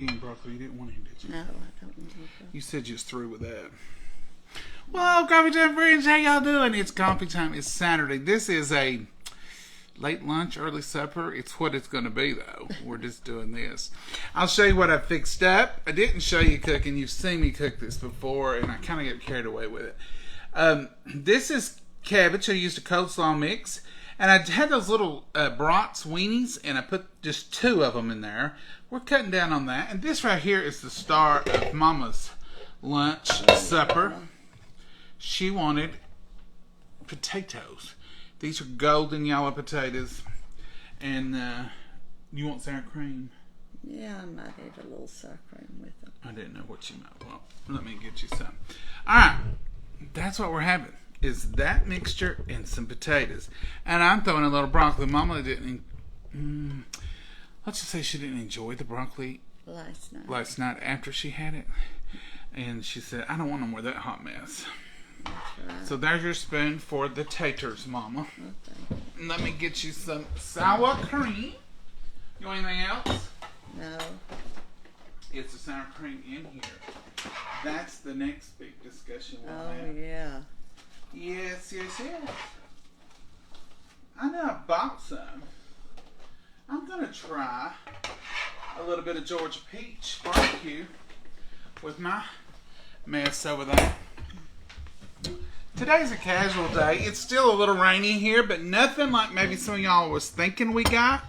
Eating broccoli, you didn't want any, did you? No, I don't want to. You said you was through with that. Well, coffee time friends, how y'all doing? It's coffee time. It's Saturday. This is a late lunch, early supper. It's what it's going to be, though. We're just doing this. I'll show you what I fixed up. I didn't show you cooking. You've seen me cook this before, and I kind of get carried away with it. This is cabbage. I used a coleslaw mix. And I had those little brats weenies, and I put just 2 of them in there. We're cutting down on that. And this right here is the star of Mama's lunch, supper. She wanted potatoes. These are golden yellow potatoes. And you want sour cream? Yeah, I might eat a little sour cream with them. I didn't know what you meant. Well, let me get you some. All right. That's what we're having. Is that mixture and some potatoes. And I'm throwing a little broccoli. Mama didn't, let's just say she didn't enjoy the broccoli last night after she had it. And she said, I don't want no more of that hot mess. That's right. So there's your spoon for the taters, Mama. Okay. Let me get you some sour cream. You want anything else? No. It's the sour cream in here. That's the next big discussion we'll Oh, have. yeah. Yes. I know I bought some. I'm going to try a little bit of Georgia peach barbecue with my mess over there. Today's a casual day. It's still a little rainy here, but nothing like maybe some of y'all was thinking we got.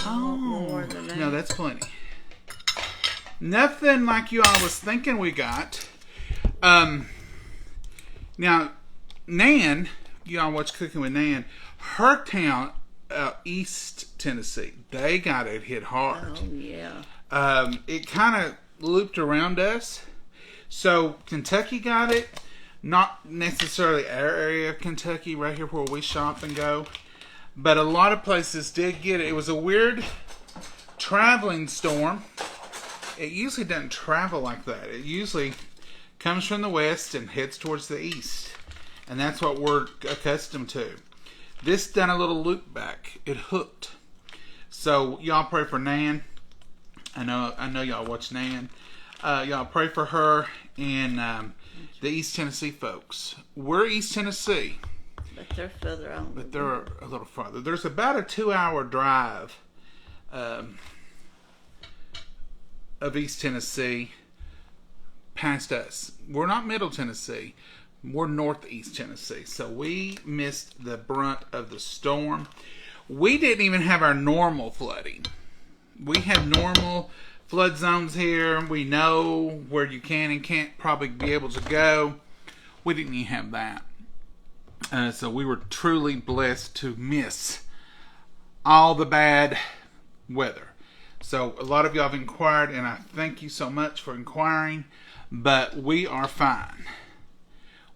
More than that. No, that's plenty. Nothing like you all was thinking we got. Now, Nan, you all watch Cooking with Nan, her town, East Tennessee, they got it hit hard. Oh, yeah. It kind of looped around us. So, Kentucky got it. Not necessarily our area of Kentucky, right here where we shop and go. But a lot of places did get it. It was a weird traveling storm. It usually doesn't travel like that. It usually comes from the west and heads towards the east. And that's what we're accustomed to. This done a little loop back. It hooked. So y'all pray for Nan. I know y'all watch Nan. Y'all pray for her and the East Tennessee folks. We're East Tennessee. But they're further on. But they're a little farther. There's about a 2-hour drive of East Tennessee past us. We're not Middle Tennessee. We're Northeast Tennessee. So we missed the brunt of the storm. We didn't even have our normal flooding. We have normal flood zones here. We know where you can and can't probably be able to go. We didn't even have that. So we were truly blessed to miss all the bad weather. So a lot of y'all have inquired, and I thank you so much for inquiring. But we are fine.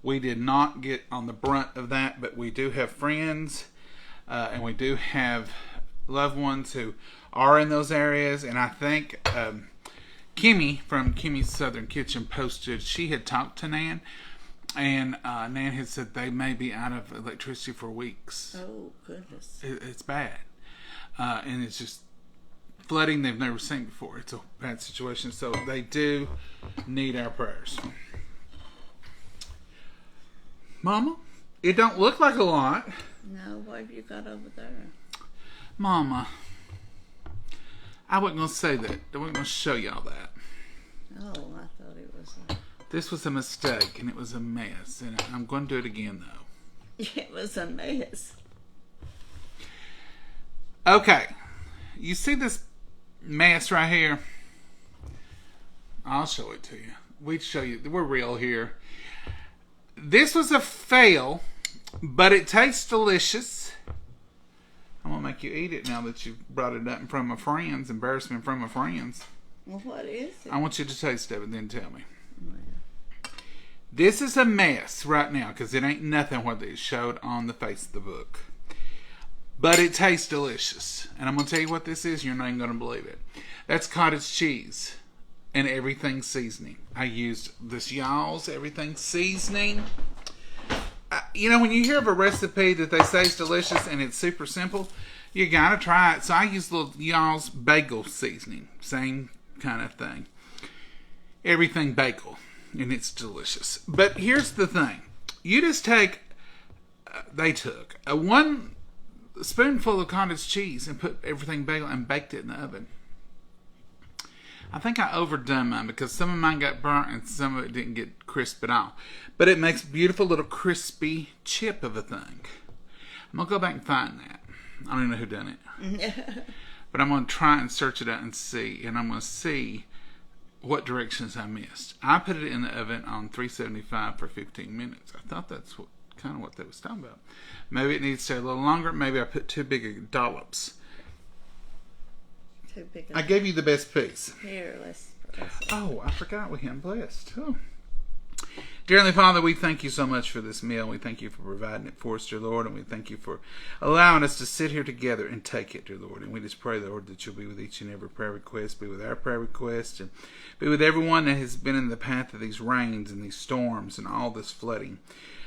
We did not get on the brunt of that, but we do have friends, and we do have loved ones who are in those areas. And I think Kimmy from Kimmy's Southern Kitchen posted she had talked to Nan, and Nan had said they may be out of electricity for weeks. Oh, goodness. It's bad, and it's just flooding they've never seen before. It's a bad situation, so they do need our prayers. Mama, it don't look like a lot. No, what have you got over there? Mama, I wasn't going to say that. I wasn't going to show y'all that. Oh, I thought it was This was a mistake, and it was a mess, and I'm going to do it again, though. It was a mess. Okay, you see this mess right here? I'll show it to you. We'd show you. We're real here. This was a fail, but it tastes delicious. I'm going to make you eat it now that you've brought it up in front of my friends. Embarrassment in front of my friends. Well, what is it? I want you to taste it and then tell me. Well, This is a mess right now because it ain't nothing what they showed on the face of the book. But it tastes delicious. And I'm going to tell you what this is. You're not even going to believe it. That's cottage cheese and everything seasoning. I used this Y'all's everything seasoning. You know, when you hear of a recipe that they say is delicious and it's super simple, You gotta try it. So I use little y'all's bagel seasoning. Same kind of thing. Everything bagel. And it's delicious. But here's the thing. You just take, they took, one spoonful of cottage cheese and put everything bagel and baked it in the oven. I think I overdone mine because some of mine got burnt and some of it didn't get crisp at all. But it makes a beautiful little crispy chip of a thing. I'm going to go back and find that. I don't even know who done it. But I'm going to try and search it out and see. And I'm going to see what directions I missed. I put it in the oven on 375 for 15 minutes. I thought that's kind of what they was talking about. Maybe it needs to stay a little longer. Maybe I put too big of dollops. Too big. I gave you the best piece. Here, let's Oh, I forgot we hadn't blessed. Oh. Dear Heavenly Father, we thank you so much for this meal. We thank you for providing it for us, dear Lord, and we thank you for allowing us to sit here together and take it, dear Lord. And we just pray, Lord, that you'll be with each and every prayer request, be with our prayer request, and be with everyone that has been in the path of these rains and these storms and all this flooding.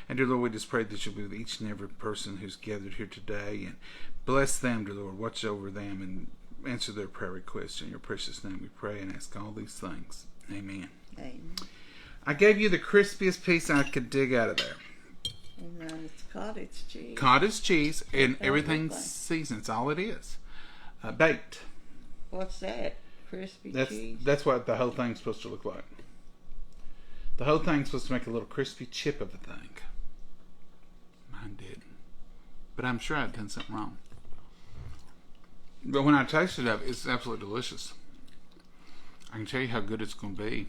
And dear Lord, we just pray that you'll be with each and every person who's gathered here today, and bless them, dear Lord. Watch over them and answer their prayer requests. In your precious name we pray and ask all these things. Amen. Amen. I gave you the crispiest piece I could dig out of there. And it's cottage cheese. Cottage cheese and Okay, everything's fine. seasoned. That's all it is. Baked. What's that? Crispy cheese? That's what the whole thing's supposed to look like. The whole thing's supposed to make a little crispy chip of a thing. Mine did. But I'm sure I'd done something wrong. But when I tasted it, it's absolutely delicious. I can tell you how good it's going to be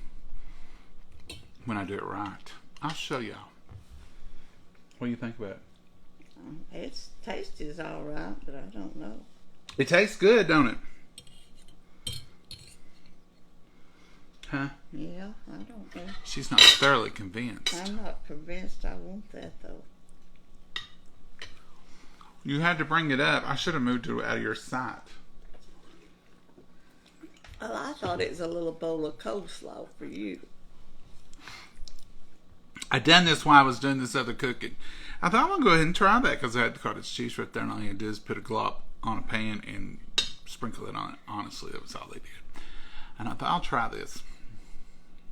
when I do it right. I'll show y'all. What do you think about it? Its taste is all right, but I don't know. It tastes good, don't it? Huh? Yeah, I don't know. She's not thoroughly convinced. I'm not convinced I want that, though. You had to bring it up. I should have moved it out of your sight. Well, I thought it was a little bowl of coleslaw for you. I done this while I was doing this other cooking. I thought I'm going to go ahead and try that because I had the cottage cheese right there, and all you had to do is put a glop on a pan and sprinkle it on it. Honestly, that was all they did. And I thought, I'll try this.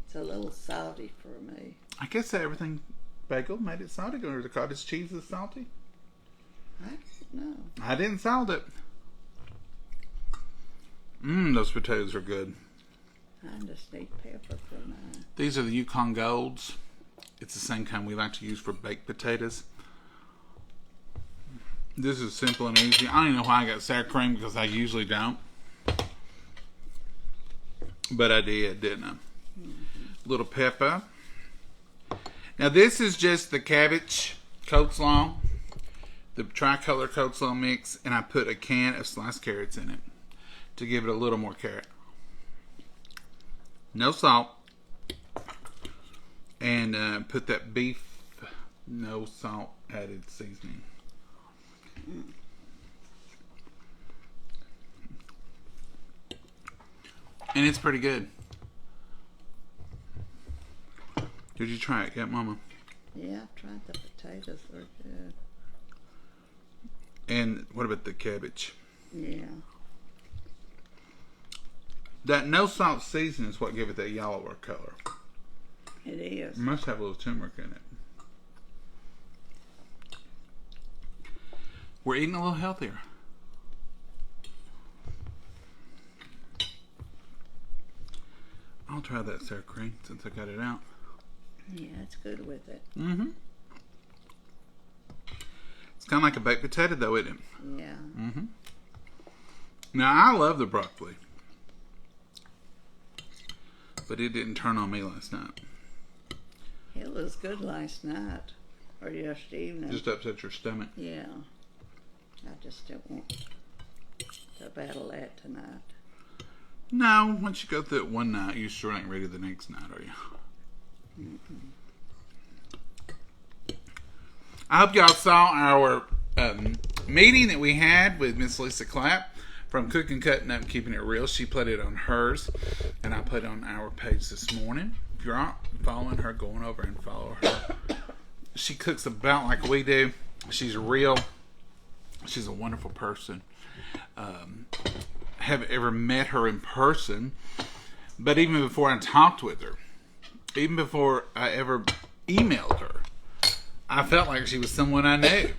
It's a little salty for me. I guess that everything bagel made it salty, or the cottage cheese is salty. I don't know. I didn't salt it. Those potatoes are good. I just need pepper for mine. These are the Yukon Golds. It's the same kind we like to use for baked potatoes. This is simple and easy. I don't even know why I got sour cream because I usually don't. But I did, didn't I? Little pepper. Now this is just the cabbage coleslaw, the tricolor coleslaw mix, and I put a can of sliced carrots in it to give it a little more carrot. No salt. And put that beef, no salt added seasoning. And it's pretty good. Did you try it yet, Mama? Yeah, I've tried the potatoes. They're good. And what about the cabbage? Yeah. That no salt seasoning is what gave it that yellower color. It is. It must have a little turmeric in it. We're eating a little healthier. I'll try that sour cream since I got it out. Yeah, it's good with it. Mm-hmm. It's kind of like a baked potato, though, isn't it? Yeah. Mm-hmm. Now, I love the broccoli. But it didn't turn on me last night. It was good last night. Or yesterday evening. Just upset your stomach. Yeah. I just don't want to battle that tonight. No, once you go through it one night, you sure ain't ready the next night, are you? I hope y'all saw our meeting that we had with Miss Lisa Clapp from Cooking, Cutting Up, and Keeping It Real. She put it on hers, and I put it on our page this morning. If you're not following her, go on over and follow her. She cooks about like we do. She's real. She's a wonderful person. have ever met her in person. But even before I talked with her, even before I ever emailed her, I felt like she was someone I knew.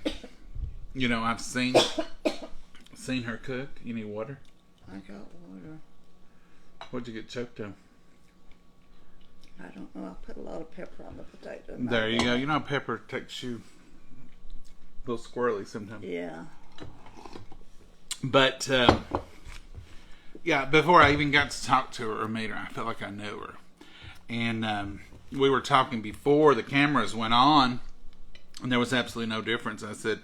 You know, I've seen her cook. You need water? I got water. What'd you get choked on? I don't know. I put a lot of pepper on the potato. There you go. You know, pepper takes you a little squirrely sometimes. Yeah. But, yeah, before I even got to talk to her or meet her, I felt like I knew her. And we were talking before the cameras went on, and there was absolutely no difference. I said,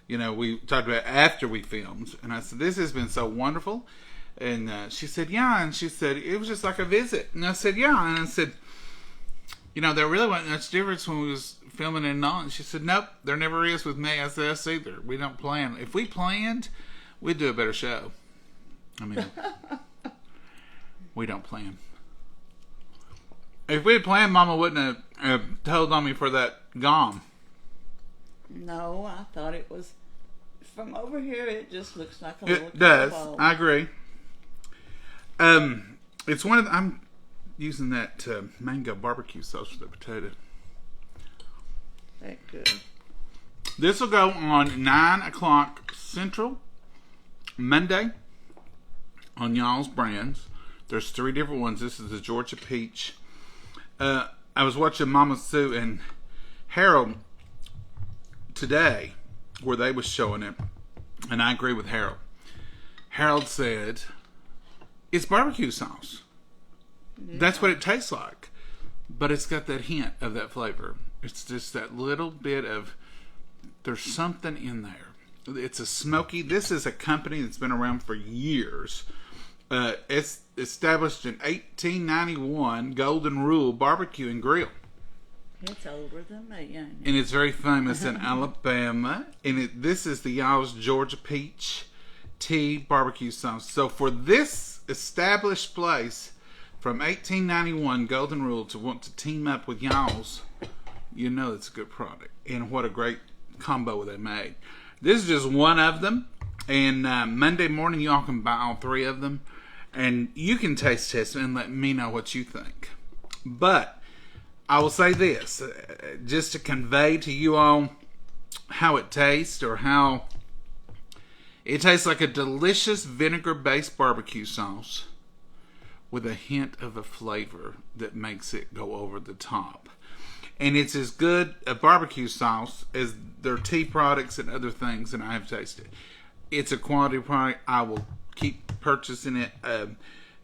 you know, we talked about after we filmed, and I said, this has been so wonderful. And she said, yeah. And she said, it was just like a visit. And I said, yeah. And I said, you know, there really wasn't much difference when we was filming and not. And she said, nope, there never is with me. I said, us either. We don't plan. If we planned, we'd do a better show. I mean, we don't plan. If we had planned, Mama wouldn't have told on me for that gum. No, I thought it was from over here. It just looks like a little It does. bowl. I agree. It's one of the, I'm using that mango barbecue sauce for the potato. That good. This will go on 9 o'clock Central Monday on y'all's brands. There's 3 different ones. This is the Georgia Peach. I was watching Mama Sue and Harold today where they was showing it, and I agree with Harold. Harold said it's barbecue sauce. Yeah. That's what it tastes like, but it's got that hint of that flavor. It's just that little bit of, there's something in there. It's a smoky. This is a company that's been around for years. It's established in 1891. Golden Rule Barbecue and Grill. It's older than me, ain't it? And it's very famous in Alabama. And this is the y'all's Georgia Peach Tea Barbecue Sauce. So for this established place from 1891, Golden Rule, to want to team up with y'all's, you know it's a good product. And what a great combo they made. This is just one of them. And Monday morning, y'all can buy all 3 of them. And you can taste test and let me know what you think. But I will say this, just to convey to you all how it tastes, or how it tastes like a delicious vinegar-based barbecue sauce with a hint of a flavor that makes it go over the top. And it's as good a barbecue sauce as their tea products and other things that I have tasted. It's a quality product. I will keep purchasing it.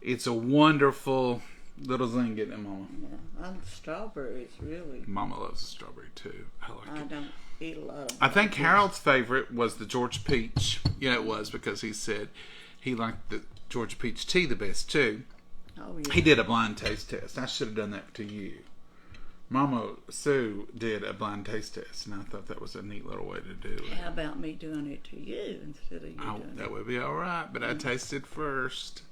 It's a wonderful little thing getting it, Mama. Yeah, I'm strawberries, really. Mama loves the strawberry too. I like I it. don't eat a lot of I think Harold's favorite was the Georgia Peach. Yeah, it was, because he said he liked the Georgia Peach tea the best too. Oh, yeah. He did a blind taste test. I should have done that to you. Mama Sue did a blind taste test, and I thought that was a neat little way to do it. How about me doing it to you instead of you doing That it? would be all right, but I tasted first.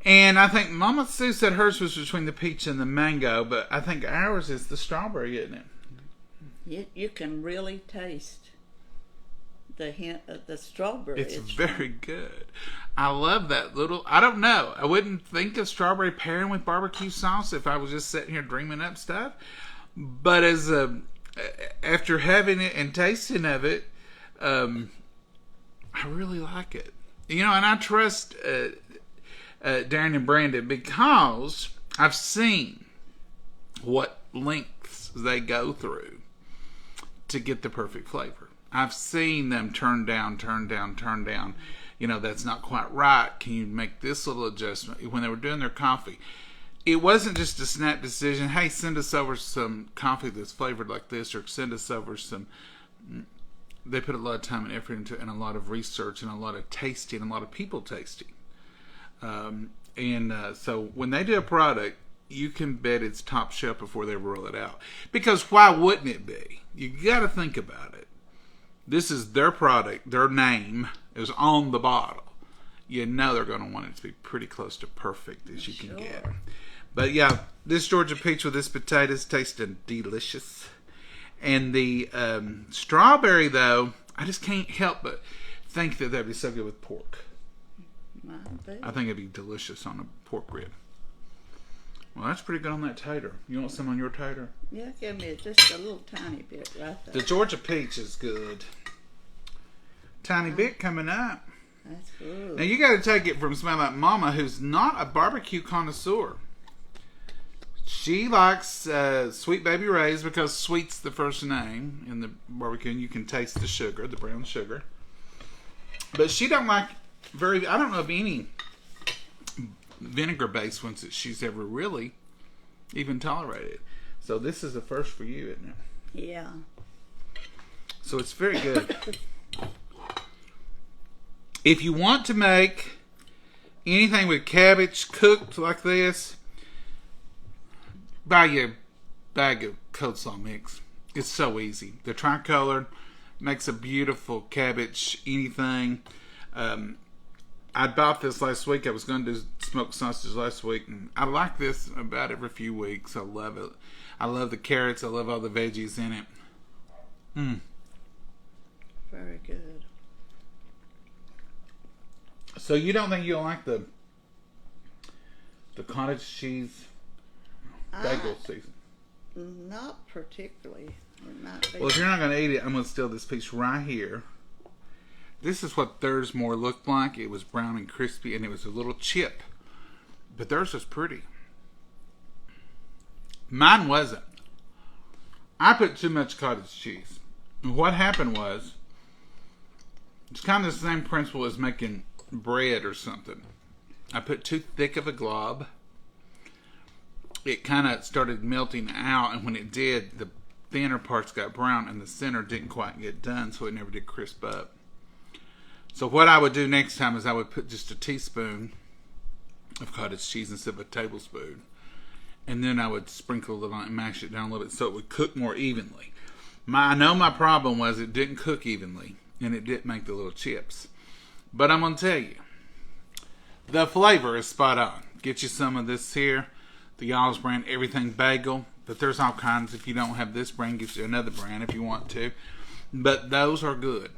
And I think Mama Sue said hers was between the peach and the mango, but I think ours is the strawberry, isn't it? You can really taste the hint of the strawberry. It's very good. I love that little, I don't know, I wouldn't think of strawberry pairing with barbecue sauce if I was just sitting here dreaming up stuff. But as after having it and tasting of it, I really like it. You know, and I trust Darren and Brandon, because I've seen what lengths they go through to get the perfect flavor. I've seen them turn down. You know, that's not quite right. Can you make this little adjustment? When they were doing their coffee, it wasn't just a snap decision. Hey, send us over some coffee that's flavored like this, or send us over some. They put a lot of time and effort into it, and a lot of research, and a lot of tasting, and a lot of people tasting. So when they do a product, you can bet it's top shelf before they roll it out. Because why wouldn't it be? You got to think about it. This is their product. Their name is on the bottle. You know they're going to want it to be pretty close to perfect as you can get. But yeah, this Georgia Peach with this potatoes tasted delicious. And the strawberry, though, I just can't help but think that that'd be so good with pork. Might be. I think it'd be delicious on a pork rib. Well, that's pretty good on that tater. You want some on your tater? Yeah, give me just a little tiny bit right there. The Georgia peach is good. Tiny bit coming up. That's good. Now you got to take it from Smell Like Mama, who's not a barbecue connoisseur. She likes Sweet Baby Ray's because sweet's the first name in the barbecue, and you can taste the sugar, the brown sugar. But she don't like I don't know of any vinegar-based ones that she's ever really even tolerated. So this is the first for you, isn't it? Yeah. So it's very good. If you want to make anything with cabbage cooked like this, buy you a bag of coleslaw mix. It's so easy. The tricolor makes a beautiful cabbage anything. I bought this last week. I was going to do smoked sausages last week, and I like this about every few weeks. I love it. I love the carrots. I love all the veggies in it. Very good. So you don't think you'll like the cottage cheese bagel season? Not particularly. It might be. Well, if you're not going to eat it, I'm going to steal this piece right here. This is what theirs more looked like. It was brown and crispy, and it was a little chip. But theirs was pretty. Mine wasn't. I put too much cottage cheese. And what happened was, it's kind of the same principle as making bread or something. I put too thick of a glob. It kind of started melting out, and when it did, the thinner parts got brown, and the center didn't quite get done, so it never did crisp up. So what I would do next time is I would put just a teaspoon of cottage cheese instead of a tablespoon. And then I would sprinkle a little on it and mash it down a little bit so it would cook more evenly. I know my problem was it didn't cook evenly, and it didn't make the little chips. But I'm going to tell you, the flavor is spot on. Get you some of this here, the Y'all's brand, Everything Bagel. But there's all kinds. If you don't have this brand, gives you another brand if you want to. But those are good.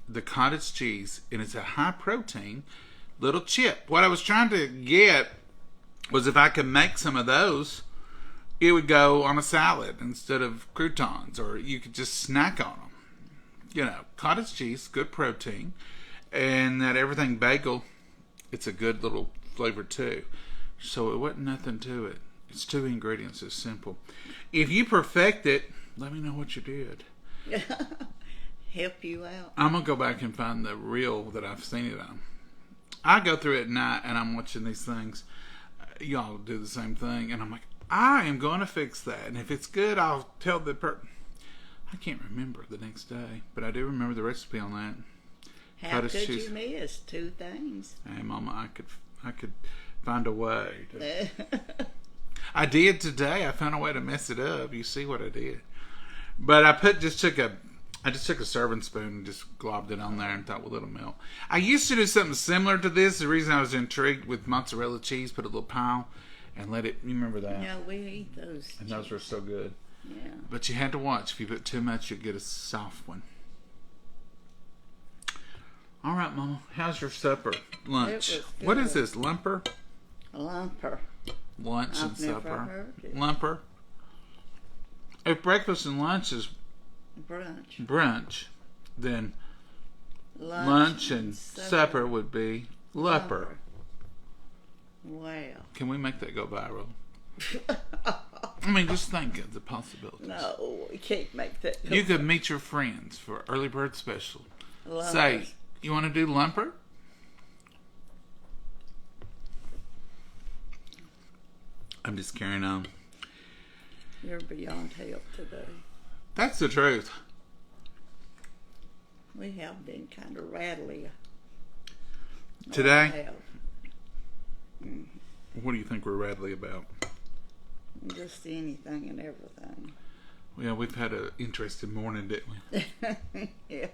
The cottage cheese, and it's a high protein little chip. What I was trying to get was if I could make some of those, it would go on a salad instead of croutons, or you could just snack on them. You know, cottage cheese, good protein, and that Everything Bagel, it's a good little flavor too. So it wasn't nothing to it. It's 2 ingredients. It's simple. If you perfect it, let me know what you did. Help you out. I'm going to go back and find the reel that I've seen it on. I go through it at night and I'm watching these things. Y'all do the same thing. And I'm like, I am going to fix that. And if it's good, I'll tell the person. I can't remember the next day, but I do remember the recipe on that. How could you miss 2 things? Hey, Mama, I could find a way. I did today. I found a way to mess it up. You see what I did. But I just took a serving spoon and just globbed it on there and thought, well, it'll melt. I used to do something similar to this. The reason I was intrigued with mozzarella cheese, put a little pile and let it, you remember that? Yeah, we eat those. And those were so good. Yeah. But you had to watch. If you put too much, you'd get a soft one. All right, Mama. How's your supper? Lunch. What is this? Lumper? A lumper. Lunch and I've never supper. heard it. Lumper. If breakfast and lunch is brunch, then lunch and supper would be lupper. Wow. Can we make that go viral? I mean, just think of the possibilities. No, we can't make that go You could meet your friends for early bird special. Lumpers. Say, you want to do lumper? I'm just carrying on. You're beyond help today. That's the truth. We have been kind of rattly. Today? What do you think we're rattly about? Just anything and everything. Well, we've had an interesting morning, didn't we? Yeah.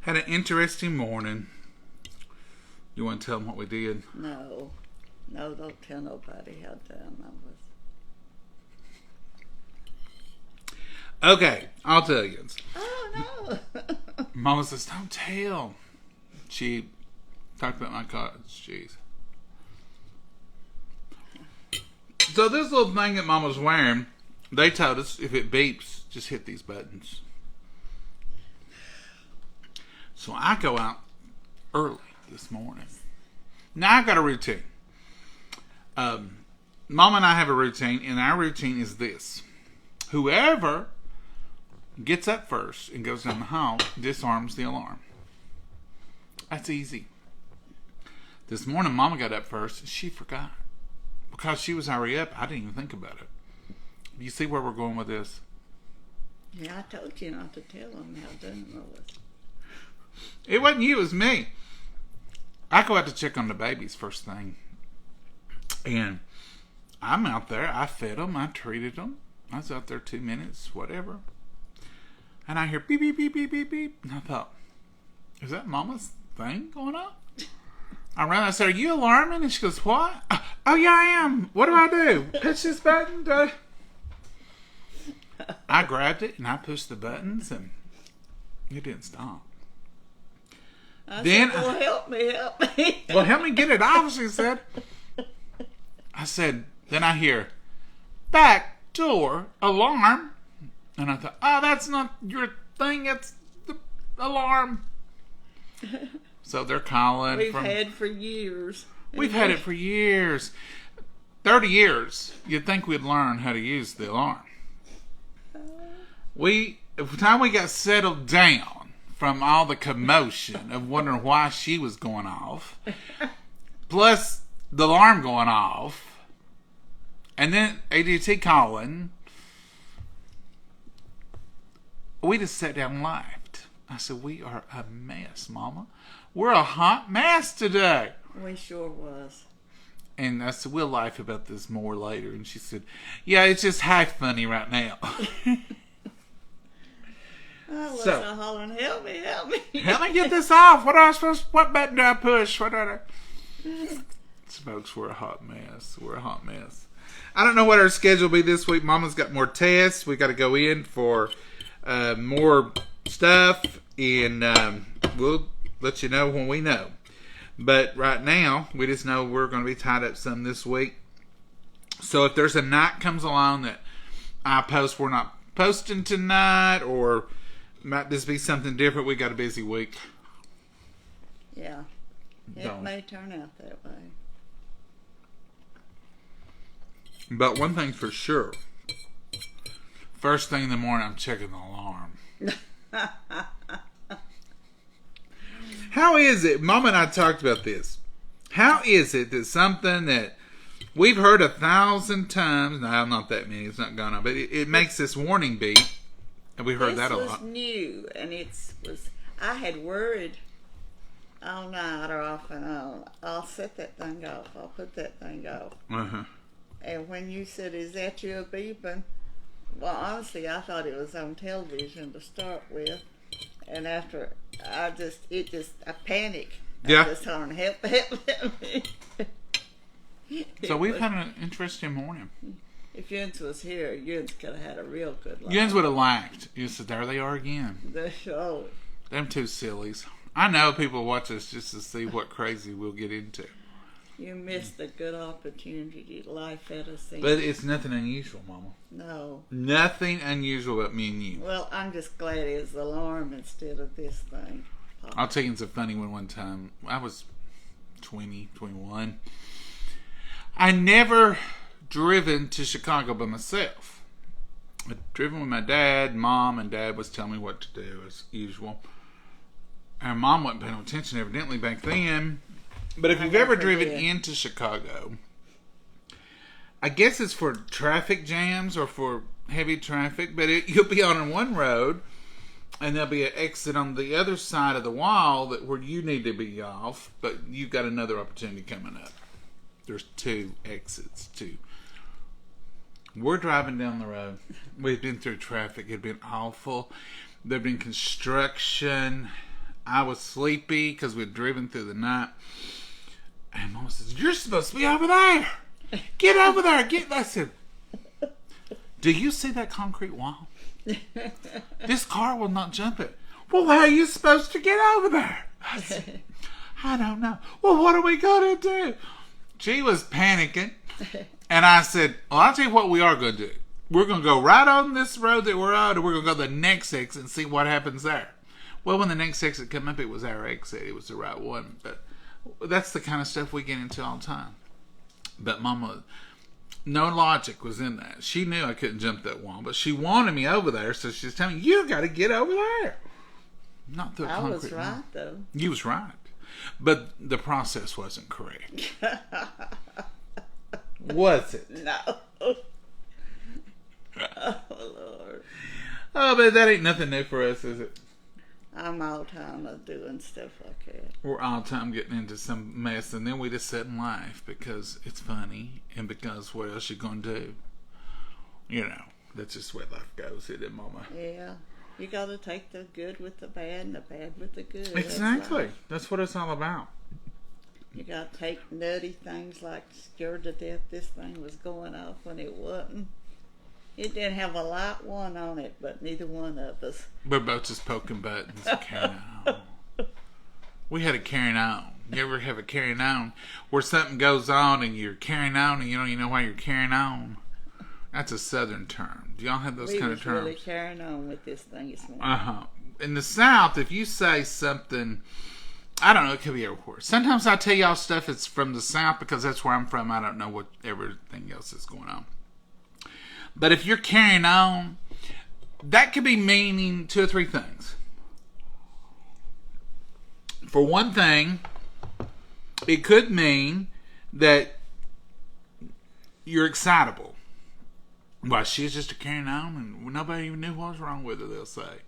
Had an interesting morning. You want to tell them what we did? No, don't tell nobody how dumb I was. Okay, I'll tell you. Oh, know. Mama says, don't tell. She talked about my cottage cheese. So this little thing that Mama's wearing, they told us if it beeps, just hit these buttons. So I go out early this morning. Now I got a routine. Mama and I have a routine, and our routine is this. Whoever gets up first and goes down the hall disarms the alarm. That's easy. This morning, Mama got up first, and she forgot. Because she was already up, I didn't even think about it. Do you see where we're going with this? Yeah, I told you not to tell them how done I was. It wasn't you, it was me. I go out to check on the babies first thing. And I'm out there. I fed them. I treated them. I was out there 2 minutes, whatever. And I hear beep, beep, beep, beep, beep, beep. And I thought, is that Mama's thing going on? I ran. I said, are you alarming? And she goes, what? Oh, yeah, I am. What do I do? Push this button? I grabbed it and I pushed the buttons and it didn't stop. I Then said, well, help me. Well, help me get it off, she said. I said, then I hear, back door alarm. And I thought, oh, that's not your thing. It's the alarm. So they're calling. We've had for years. We've had it for years. 30 years. You'd think we'd learn how to use the alarm. By the time we got settled down from all the commotion of wondering why she was going off, plus the alarm going off, and then ADT calling, we just sat down and laughed. I said, we are a mess, Mama. We're a hot mess today. We sure was. And I said, we'll laugh about this more later. And she said, yeah, it's just half funny right now. I was So- hollering, help me. Help me get this off. What button do I push? Folks, we're a hot mess. We're a hot mess. I don't know what our schedule will be this week. Mama's got more tests. We got to go in for more stuff. And we'll let you know when we know. But right now, we just know we're going to be tied up some this week. So if there's a night comes along that I post, we're not posting tonight, or might this be something different, we got a busy week. Yeah. It Don't. may turn out that way. But one thing's for sure. First thing in the morning, I'm checking the alarm. How is it, Mama and I talked about this, how is it that something that we've heard 1,000 times, no, not that many, it's not gonna, but it makes this warning beep, and we heard that a This lot. was new, and I had worried all night or off and on. I'll set that thing off. I'll put that thing off. Uh-huh. And when you said, is that you beeping? Well, honestly, I thought it was on television to start with. And after, I panicked. Yeah. I just hollering, help me. So we've had an interesting morning. If Jens was here, Jens could have had a real good life. Jens would have laughed. You said, there they are again. Oh, Them two sillies. I know people watch us just to see what crazy we'll get into. you missed a good opportunity to laugh at us. But it's nothing unusual, Mama. No. Nothing unusual about me and you. Well, I'm just glad it's the alarm instead of this thing. I'll tell you it's a funny one time. I was 20, 21. I never driven to Chicago by myself. I'd driven with my dad, Mom, and Dad was telling me what to do as usual. And Mom wasn't paying attention evidently back then. But if you've ever driven into Chicago, I guess it's for traffic jams or for heavy traffic, but you'll be on one road and there'll be an exit on the other side of the wall where you need to be off, but you've got another opportunity coming up. There's two exits, too. We're driving down the road. We've been through traffic. It had been awful. There'd been construction. I was sleepy because we'd driven through the night. And Mom says, you're supposed to be over there. Get over there. I said, do you see that concrete wall? This car will not jump it. Well, how are you supposed to get over there? I said, I don't know. Well, what are we going to do? She was panicking. And I said, well, I'll tell you what we are going to do. We're going to go right on this road that we're on, and we're going to go to the next exit and see what happens there. Well, when the next exit came up, it was our exit. It was the right one. But that's the kind of stuff we get into all the time. But Mama, no logic was in that. She knew I couldn't jump that wall, but she wanted me over there, so she's telling me, you got to get over there. Not through a concrete I was right, wall. though. You was right. But the process wasn't correct. Was it? No. Oh, Lord. Oh, but that ain't nothing new for us, is it? I'm all time of doing stuff like that. We're all the time getting into some mess, and then we just sit and laugh because it's funny and because what else you gonna do? You know, that's just where life goes, isn't it, Mama? Yeah. You got to take the good with the bad and the bad with the good. Exactly. That's what it's all about. You got to take nutty things like scared to death this thing was going off when it wasn't. It didn't have a light one on it, but neither one of us. We're both just poking buttons and carrying on. We had a carrying on. You ever have a carrying on where something goes on and you're carrying on and you don't even know why you're carrying on? That's a southern term. Do y'all have those kind of terms? We was really carrying on with this thing this morning. In the South, if you say something, I don't know, it could be everywhere. Sometimes I tell y'all stuff it's from the South because that's where I'm from. I don't know what everything else is going on. But if you're carrying on, that could be meaning 2 or 3 things. For one thing, it could mean that you're excitable. Well, she's just a carrying on and nobody even knew what was wrong with her, they'll say.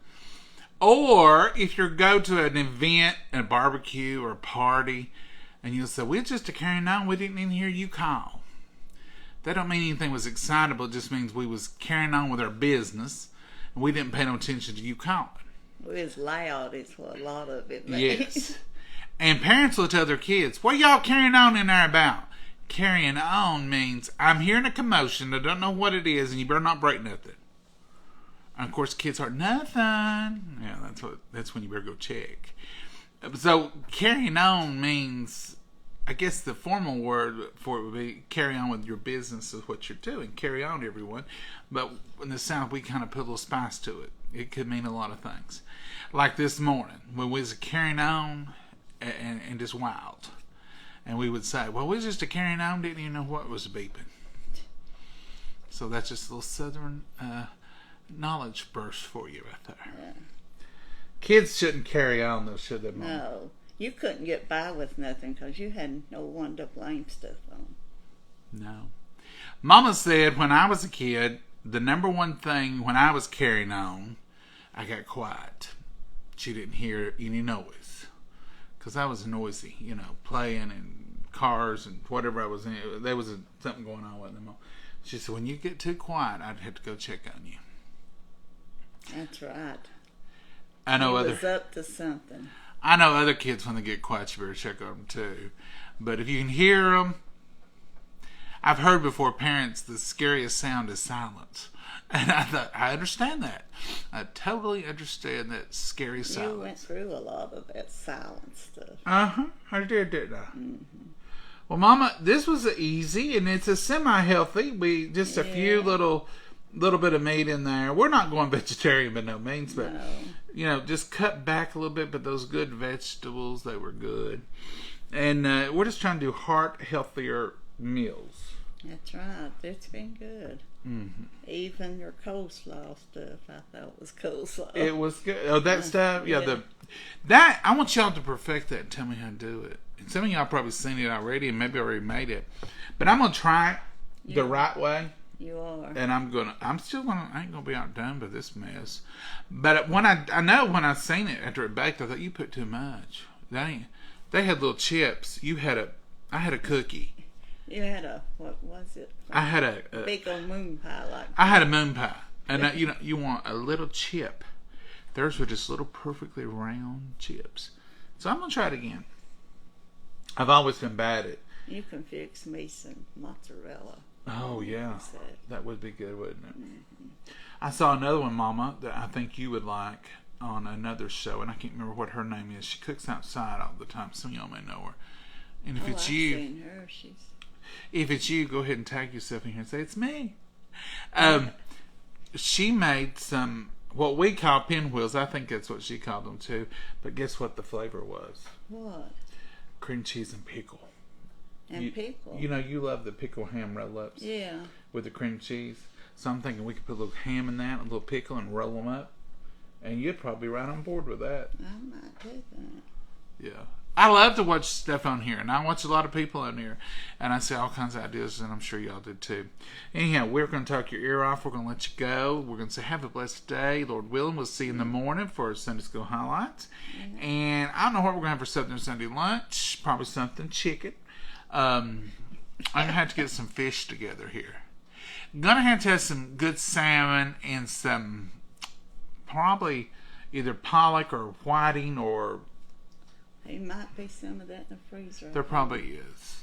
Or if you go to an event, a barbecue or a party, and you'll say, we're just a carrying on, we didn't even hear you call. That don't mean anything was excitable, it just means we was carrying on with our business and we didn't pay no attention to you calling. It was loud, it's what a lot of it means. Yes. And parents will tell their kids, what y'all carrying on in there about? Carrying on means I'm hearing a commotion, I don't know what it is, and you better not break nothing. And of course kids are nothing. Yeah, that's when you better go check. So carrying on means, I guess the formal word for it would be carry on with your business is what you're doing. Carry on, everyone. But in the South, we kind of put a little spice to it. It could mean a lot of things. Like this morning, when we was carrying on and just wild. And we would say, well, we was just a carrying on, didn't even know what was beeping. So that's just a little southern knowledge burst for you right there. Yeah. Kids shouldn't carry on, though, should they, Mom? No. You couldn't get by with nothing because you had no one to blame stuff on. No. Mama said when I was a kid, the number one thing when I was carrying on, I got quiet. She didn't hear any noise. Because I was noisy, you know, playing and cars and whatever I was in. There was something going on with them. She said, when you get too quiet, I'd have to go check on you. That's right. I know he was up to something. I know other kids, when they get quiet, you better check on them too. But if you can hear them, I've heard before parents, the scariest sound is silence. And I thought, I understand that. I totally understand that scary silence. You went through a lot of that silent stuff. I did, didn't I? Mm-hmm. Well, Mama, this was easy, and it's a semi-healthy. We just a few little bit of meat in there. We're not going vegetarian by no means, but you know, just cut back a little bit. But those good vegetables, they were good, and we're just trying to do heart healthier meals. That's right. It's been good. Mm-hmm. Even your coleslaw stuff, I thought was coleslaw. It was good. Oh, that stuff, yeah. That I want y'all to perfect that and tell me how to do it. And some of y'all probably seen it already and maybe already made it, but I'm gonna try it the right way. You are. And I ain't gonna be outdone by this mess. But when I know when I seen it after it baked, I thought you put too much. They had little chips. I had a cookie. You had what was it? I had a big old moon pie like. I had a moon pie, and you want a little chip. Theirs were just little perfectly round chips. So I'm gonna try it again. I've always been bad You can fix me some mozzarella. Oh, yeah. So, That would be good, wouldn't it? I saw another one, Mama, that I think you would like on another show, and I can't remember what her name is. She cooks outside all the time. Some of y'all may know her. And if it's I've you, seen her. if it's you, go ahead and tag yourself in here and say it's me. She made some what we call pinwheels. I think that's what she called them too. But guess what the flavor was? What? Cream cheese and pickle. And pickle. You know, you love the pickle ham roll-ups. Yeah. With the cream cheese. So I'm thinking we could put a little ham in that, a little pickle, and roll them up. And you'd probably be right on board with that. I might do that. Yeah. I love to watch stuff on here, and I watch a lot of people on here, and I see all kinds of ideas, and I'm sure y'all did too. Anyhow, we're going to talk your ear off. We're going to let you go. We're going to say have a blessed day. Lord willing, we'll see you in the morning for Sunday School highlights. And I don't know what we're going to have for Southern Sunday lunch. Probably something chicken. I'm going to have to get some fish together here. Going to have some good salmon and some probably either pollock or whiting or... There might be some of that in the freezer. There probably is.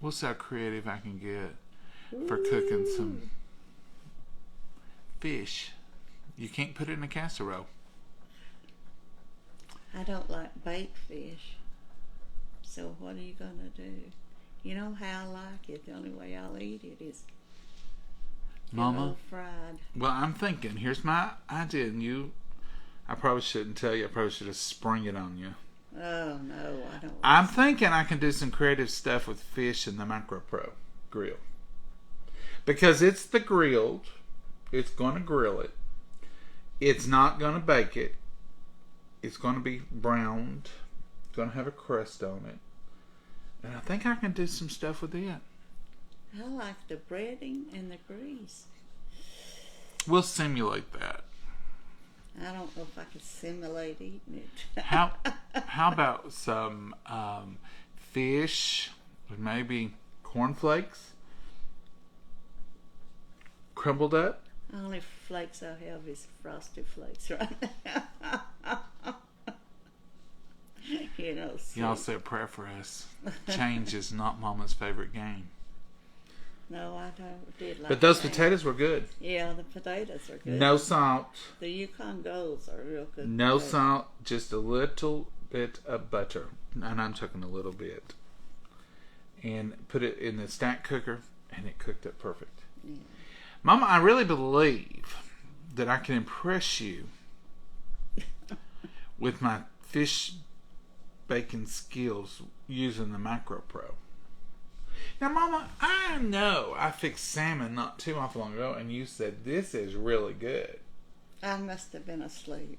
We'll see how creative I can get for cooking some fish. You can't put it in a casserole. I don't like baked fish. So what are you going to do? You know how I like it. The only way I'll eat it is Mama, fried. Well, I'm thinking, here's my idea, and I probably shouldn't tell you. I probably should have sprung it on you. Oh, no, I don't. I'm thinking I can do some creative stuff with fish in the Micro Pro grill. Because it's the grilled. It's going to grill it. It's not going to bake it. It's going to be browned. It's going to have a crust on it. And I think I can do some stuff with it. I like the breading and the grease. We'll simulate that. I don't know if I could simulate eating it. How about some fish with maybe cornflakes crumbled up? The only flakes I have is Frosted Flakes right now. You know, Y'all say a prayer for us. Change is not Mama's favorite game. No, I did like But those that. potatoes were good. Yeah, the potatoes are good. No salt. The Yukon Golds are real good. No potatoes. salt, just a little bit of butter. And I'm talking a little bit. And put it in the stack cooker, and it cooked up perfect. Yeah. Mama, I really believe that I can impress you with my fish baking skills using the Micro Pro. Now, Mama, I know I fixed salmon not too awful long ago, and you said this is really good. I must have been asleep.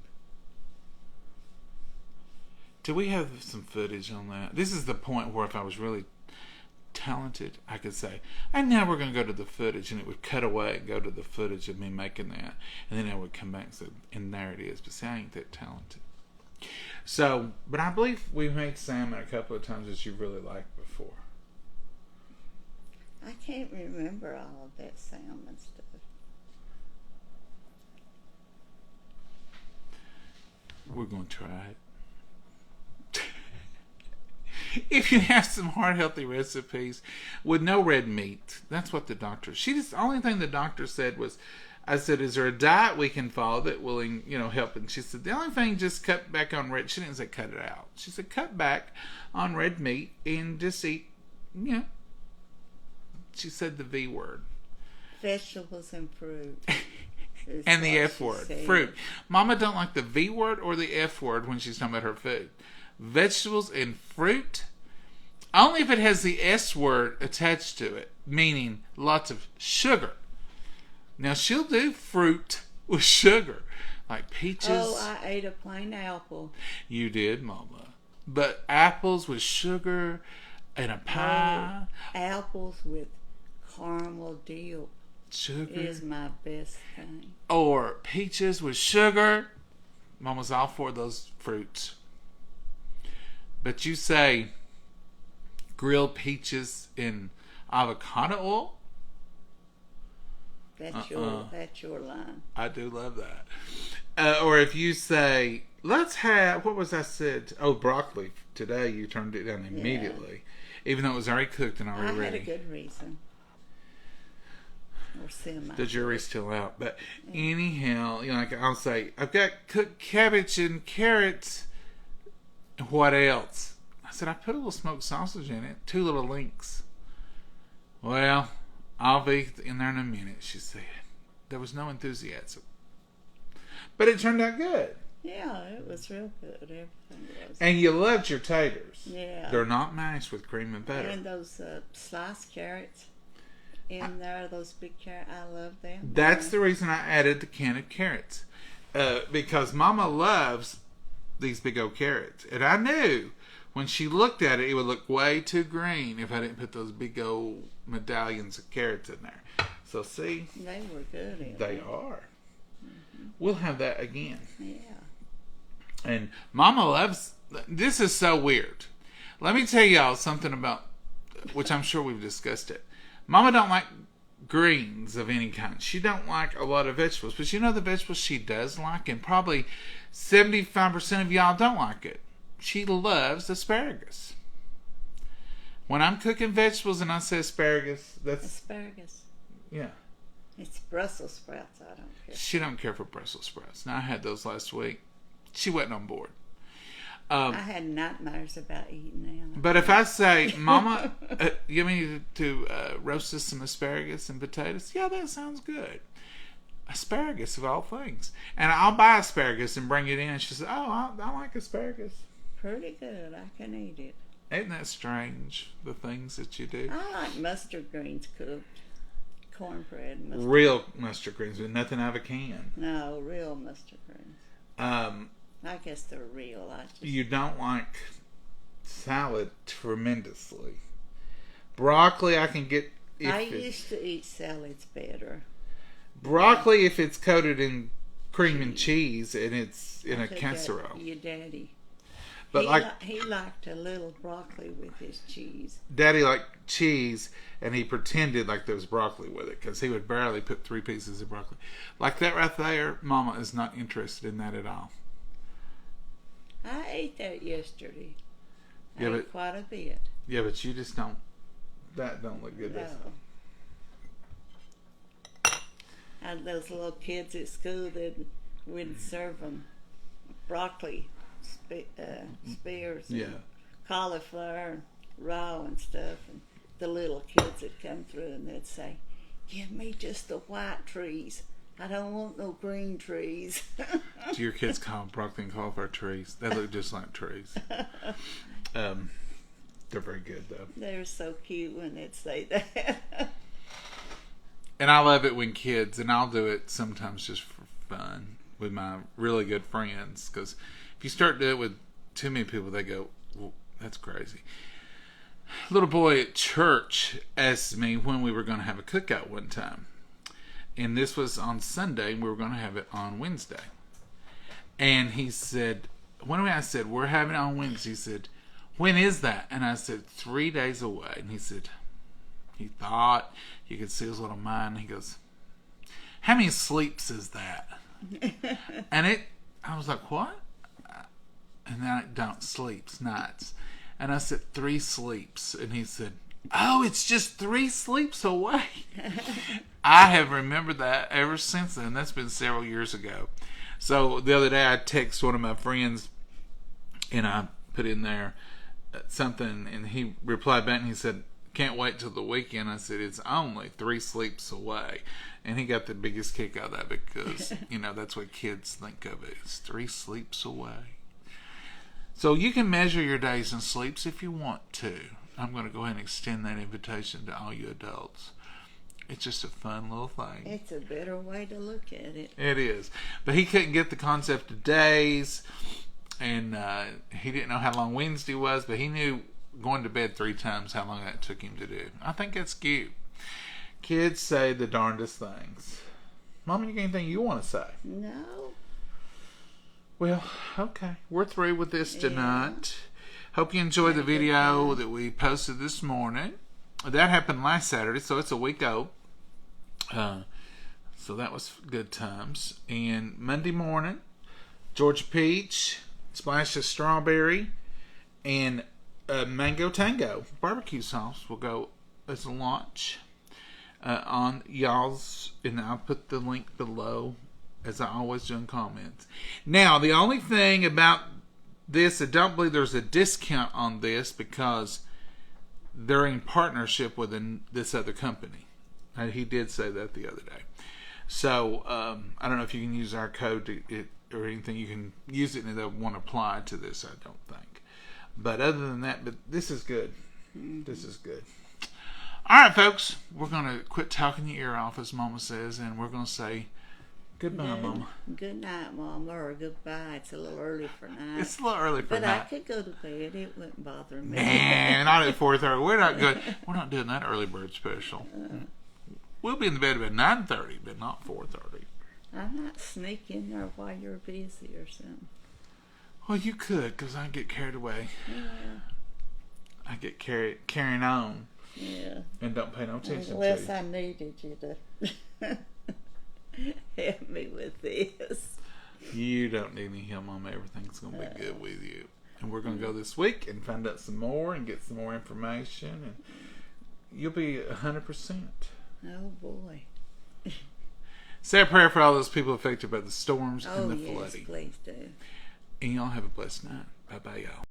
Do we have some footage on that? This is the point where if I was really talented, I could say, and now we're going to go to the footage, and it would cut away and go to the footage of me making that, and then I would come back and say, and there it is. But see, I ain't that talented. So, but I believe we made salmon a couple of times that you really liked before. I can't remember all of that salmon stuff. We're going to try it. If you have some heart healthy recipes with no red meat, that's what the doctor. The only thing the doctor said was, I said, "Is there a diet we can follow that will, help?" And she said, "The only thing, just cut back on red." She didn't say cut it out. She said, "Cut back on red meat and just eat, She said the V word. Vegetables and fruit. And the F word, fruit. Mama don't like the V word or the F word when she's talking about her food. Vegetables and fruit, only if it has the S word attached to it, meaning lots of sugar. Now, she'll do fruit with sugar, like peaches. Oh, I ate a plain apple. You did, Mama. But apples with sugar and a pie. Oh, apples with caramel dip Sugar. is my best thing. Or peaches with sugar. Mama's all for those fruits. But you say grilled peaches in avocado oil? That's your line. I do love that. Or if you say, let's have, what was I said? Oh, broccoli. Today you turned it down immediately. even though it was already cooked and I already had a ready. good reason. Or semi. The jury's still out. But anyhow, like I'll say, I've got cooked cabbage and carrots. What else? I said, I put a little smoked sausage in it. 2 little links. Well, I'll be in there in a minute, she said. There was no enthusiasm. But it turned out good. Yeah, it was real good. Everything was. And you loved your taters. Yeah. They're not mashed with cream and butter. And those sliced carrots in there, those big carrots, I love them. That's the reason I added the can of carrots. Because Mama loves these big old carrots. And I knew when she looked at it, it would look way too green if I didn't put those big old medallions of carrots in there. So see, They were good. they are. We'll have that again. Yeah. And Mama loves, this is so weird. Let me tell y'all something about, which I'm sure we've discussed it. Mama don't like greens of any kind. She don't like a lot of vegetables. But you know the vegetables she does like, and probably 75% of y'all don't like it. She loves asparagus. When I'm cooking vegetables and I say asparagus, that's, Asparagus. yeah. It's Brussels sprouts. I don't care. She don't care for Brussels sprouts. Now, I had those last week. She wasn't on board. I had nightmares about eating them. But if I say, Mama, you me to roast us some asparagus and potatoes? Yeah, that sounds good. Asparagus of all things. And I'll buy asparagus and bring it in. And she says, oh, I like asparagus. Pretty good. I can eat it. Isn't that strange, the things that you do? I like mustard greens cooked. Cornbread mustard. Real mustard greens, but nothing out of a can. No, real mustard greens. I guess they're real. You don't like salad tremendously. Broccoli, I can get. I used to eat salads better. Broccoli, if it's coated in cream and cheese and it's in a casserole. Your daddy. But he liked a little broccoli with his cheese. Daddy liked cheese, and he pretended like there was broccoli with it because he would barely put 3 pieces of broccoli. Like that right there, Mama is not interested in that at all. I ate that yesterday. Yeah, I ate quite a bit. Yeah, but you just don't. That don't look good. No. And those little kids at school that we'd serve them broccoli spears, and Yeah. cauliflower, and raw and stuff, and the little kids would come through and they'd say, "Give me just the white trees. I don't want no green trees." Do your kids call broccoli and cauliflower trees? They look just like trees. They're very good though. They're so cute when they'd say that. And I love it when kids, and I'll do it sometimes just for fun with my really good friends, because if you start doing it with too many people, they go, well, that's crazy. A little boy at church asked me when we were going to have a cookout one time. And this was on Sunday, and we were going to have it on Wednesday. And he said, I said, we're having it on Wednesday. He said, when is that? And I said, 3 days away. And he said, he thought, you could see his little mind. He goes, how many sleeps is that? And I was like, what? And then I don't, sleeps, nights. And I said, 3 sleeps. And he said, oh, it's just 3 sleeps away. I have remembered that ever since then. That's been several years ago. So the other day I texted one of my friends and I put in there something, and he replied back and he said, can't wait till the weekend. I said, it's only 3 sleeps away. And he got the biggest kick out of that because, that's what kids think of it. It's 3 sleeps away. So you can measure your days and sleeps if you want to. I'm going to go ahead and extend that invitation to all you adults. It's just a fun little thing. It's a better way to look at it. It is. But he couldn't get the concept of days, and he didn't know how long Wednesday was, but he knew going to bed 3 times how long that took him to do. I think that's cute. Kids say the darndest things. Mom, you got anything you want to say? No. Well, okay. We're through with this tonight. Hope you enjoyed the video that we posted this morning. That happened last Saturday, so it's a week old. So that was good times. And Monday morning, Georgia peach, splash of strawberry, and Mango Tango barbecue sauce will go as a launch on y'all's, and I'll put the link below, as I always do in comments. Now, the only thing about this, I don't believe there's a discount on this because they're in partnership with this other company. He did say that the other day. So I don't know if you can use our code or anything. You can use it and it won't apply to this, I don't think. But other than that, but this is good. This is good. All right, folks. We're going to quit talking your ear off, as Mama says, and we're going to say goodbye, Mama. Good night, Mama, or goodbye. It's a little early for night. It's a little early for but night. I could go to bed. It wouldn't bother me. Nah, not at 4:30. We're not good. We're not doing that early bird special. We'll be in the bed about 9:30, but not 4:30. I'm not sneaking there while you're busy or something. Well, you could, because I get carried away. Yeah. I get carrying on. Yeah. And don't pay no attention Unless to I needed you to help me with this. you. Don't need any help, Mama. Everything's going to be good with you. And we're going to go this week and find out some more and get some more information. And you'll be 100%. Oh, boy. Say a prayer for all those people affected by the storms Oh, and the yes, flooding. please do. And y'all have a blessed night. Bye-bye, y'all.